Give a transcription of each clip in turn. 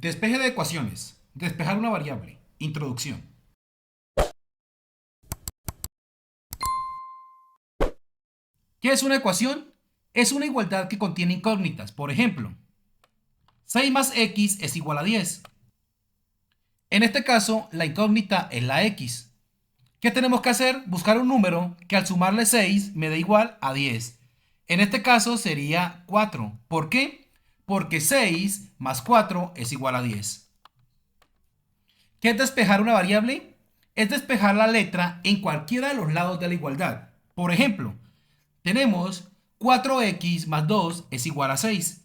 Despeje de ecuaciones. Despejar una variable. Introducción. ¿Qué es una ecuación? Es una igualdad que contiene incógnitas. Por ejemplo, 6 más x es igual a 10. En este caso, la incógnita es la x. ¿Qué tenemos que hacer? Buscar un número que al sumarle 6 me dé igual a 10. En este caso sería 4. ¿Por qué? Porque 6 más 4 es igual a 10. ¿Qué es despejar una variable? Es despejar la letra en cualquiera de los lados de la igualdad. Por ejemplo, tenemos 4x más 2 es igual a 6.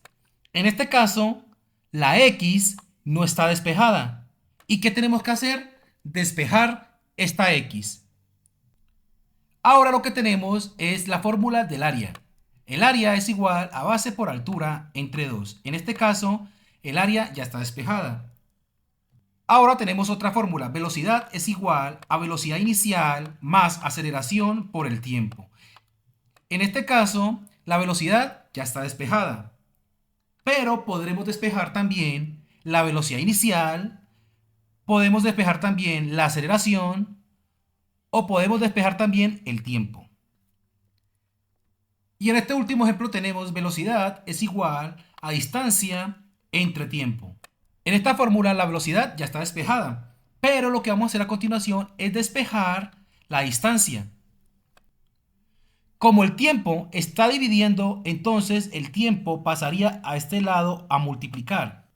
En este caso, la x no está despejada. ¿Y qué tenemos que hacer? Despejar esta x. Ahora lo que tenemos es la fórmula del área. El área es igual a base por altura entre 2. En este caso, el área ya está despejada. Ahora tenemos otra fórmula. Velocidad es igual a velocidad inicial más aceleración por el tiempo. En este caso, la velocidad ya está despejada. Pero podremos despejar también la velocidad inicial, podemos despejar también la aceleración o podemos despejar también el tiempo. Y en este último ejemplo tenemos velocidad es igual a distancia entre tiempo. En esta fórmula la velocidad ya está despejada, pero lo que vamos a hacer a continuación es despejar la distancia. Como el tiempo está dividiendo, entonces el tiempo pasaría a este lado a multiplicar.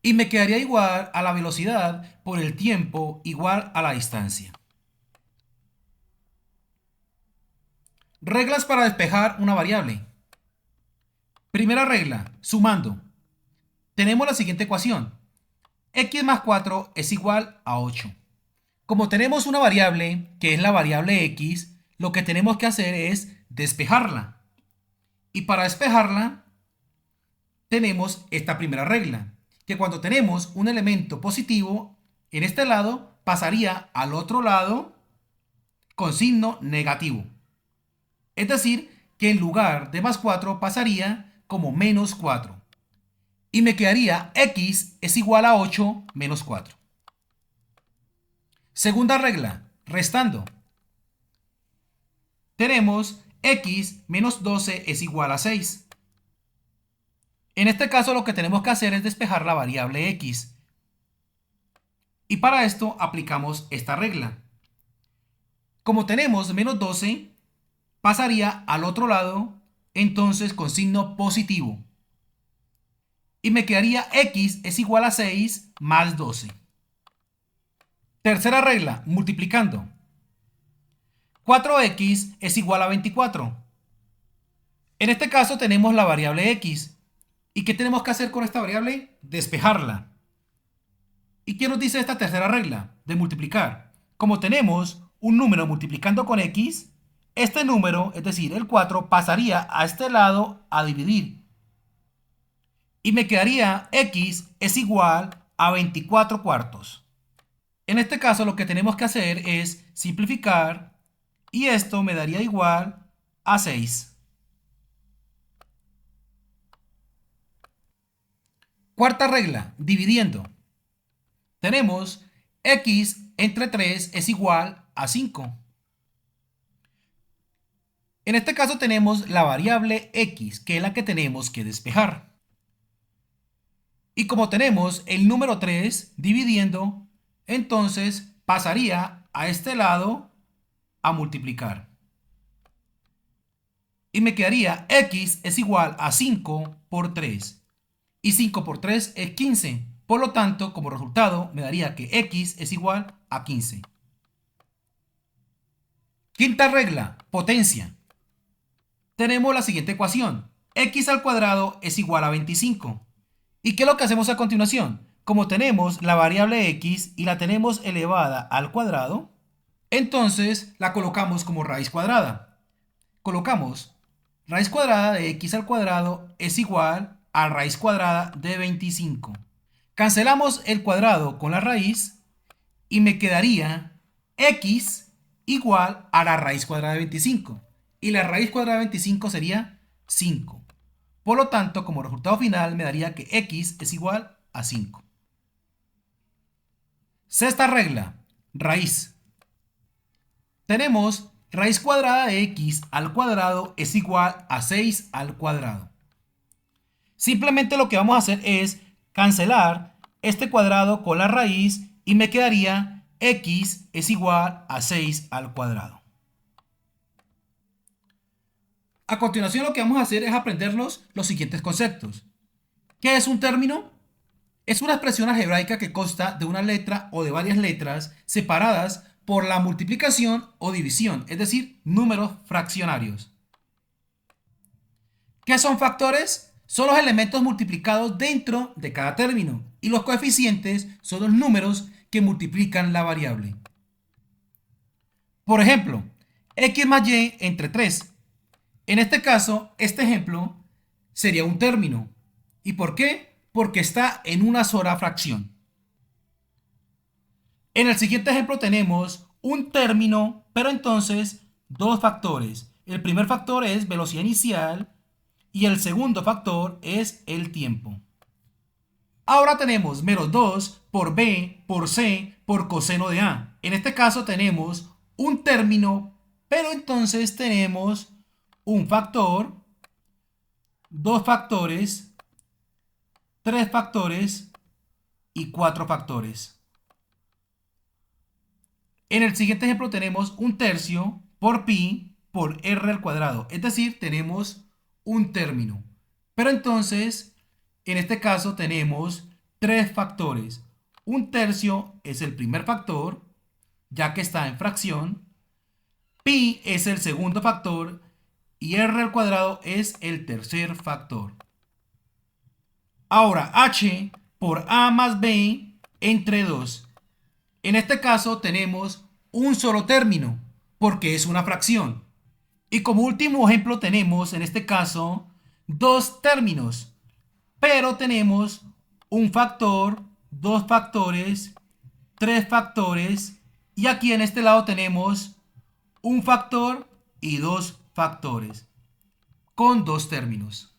Y me quedaría igual a la velocidad por el tiempo igual a la distancia. Reglas para despejar una variable. Primera regla, sumando. Tenemos la siguiente ecuación. X más 4 es igual a 8. Como tenemos una variable, que es la variable x, lo que tenemos que hacer es despejarla. Y para despejarla, tenemos esta primera regla, que cuando tenemos un elemento positivo, en este lado pasaría al otro lado con signo negativo. Es decir, que en lugar de más 4 pasaría como menos 4. Y me quedaría x es igual a 8 menos 4. Segunda regla, restando. Tenemos x menos 12 es igual a 6. En este caso lo que tenemos que hacer es despejar la variable x. Y para esto aplicamos esta regla. Como tenemos menos 12, pasaría al otro lado, entonces con signo positivo. Y me quedaría x es igual a 6 más 12. Tercera regla, multiplicando. 4x es igual a 24. En este caso tenemos la variable x. ¿Y qué tenemos que hacer con esta variable? Despejarla. ¿Y qué nos dice esta tercera regla de multiplicar? Como tenemos un número multiplicando con x, este número, es decir, el 4, pasaría a este lado a dividir. Y me quedaría x es igual a 24 cuartos. En este caso lo que tenemos que hacer es simplificar y esto me daría igual a 6. Cuarta regla, dividiendo. Tenemos x entre 3 es igual a 5. En este caso tenemos la variable x, que es la que tenemos que despejar. Y como tenemos el número 3 dividiendo, entonces pasaría a este lado a multiplicar. Y me quedaría x es igual a 5 por 3. Y 5 por 3 es 15. Por lo tanto, como resultado, me daría que x es igual a 15. Quinta regla, potencia. Tenemos la siguiente ecuación. X al cuadrado es igual a 25. ¿Y qué es lo que hacemos a continuación? Como tenemos la variable x y la tenemos elevada al cuadrado, entonces la colocamos como raíz cuadrada. Colocamos raíz cuadrada de x al cuadrado es igual a raíz cuadrada de 25. Cancelamos el cuadrado con la raíz y me quedaría x igual a la raíz cuadrada de 25. Y la raíz cuadrada de 25 sería 5. Por lo tanto, como resultado final me daría que x es igual a 5. Sexta regla, raíz. Tenemos raíz cuadrada de x al cuadrado es igual a 6 al cuadrado. Simplemente lo que vamos a hacer es cancelar este cuadrado con la raíz y me quedaría x es igual a 6 al cuadrado. A continuación lo que vamos a hacer es aprendernos los siguientes conceptos. ¿Qué es un término? Es una expresión algebraica que consta de una letra o de varias letras separadas por la multiplicación o división, es decir, números fraccionarios. ¿Qué son factores? Son los elementos multiplicados dentro de cada término y los coeficientes son los números que multiplican la variable. Por ejemplo, x más y entre 3. En este caso, este ejemplo sería un término. ¿Y por qué? Porque está en una sola fracción. En el siguiente ejemplo tenemos un término, pero entonces dos factores. El primer factor es velocidad inicial y el segundo factor es el tiempo. Ahora tenemos menos 2 por b por c por coseno de a. En este caso tenemos un término, pero entonces tenemos un factor, dos factores, tres factores y cuatro factores. En el siguiente ejemplo tenemos un tercio por pi por r al cuadrado. Es decir, tenemos un término. Pero entonces, en este caso tenemos tres factores. Un tercio es el primer factor, ya que está en fracción. Pi es el segundo factor y r al cuadrado es el tercer factor. Ahora, h por a más b entre 2. En este caso tenemos un solo término, porque es una fracción. Y como último ejemplo tenemos, en este caso, dos términos. Pero tenemos un factor, dos factores, tres factores. Y aquí en este lado tenemos un factor y dos factores, con dos términos.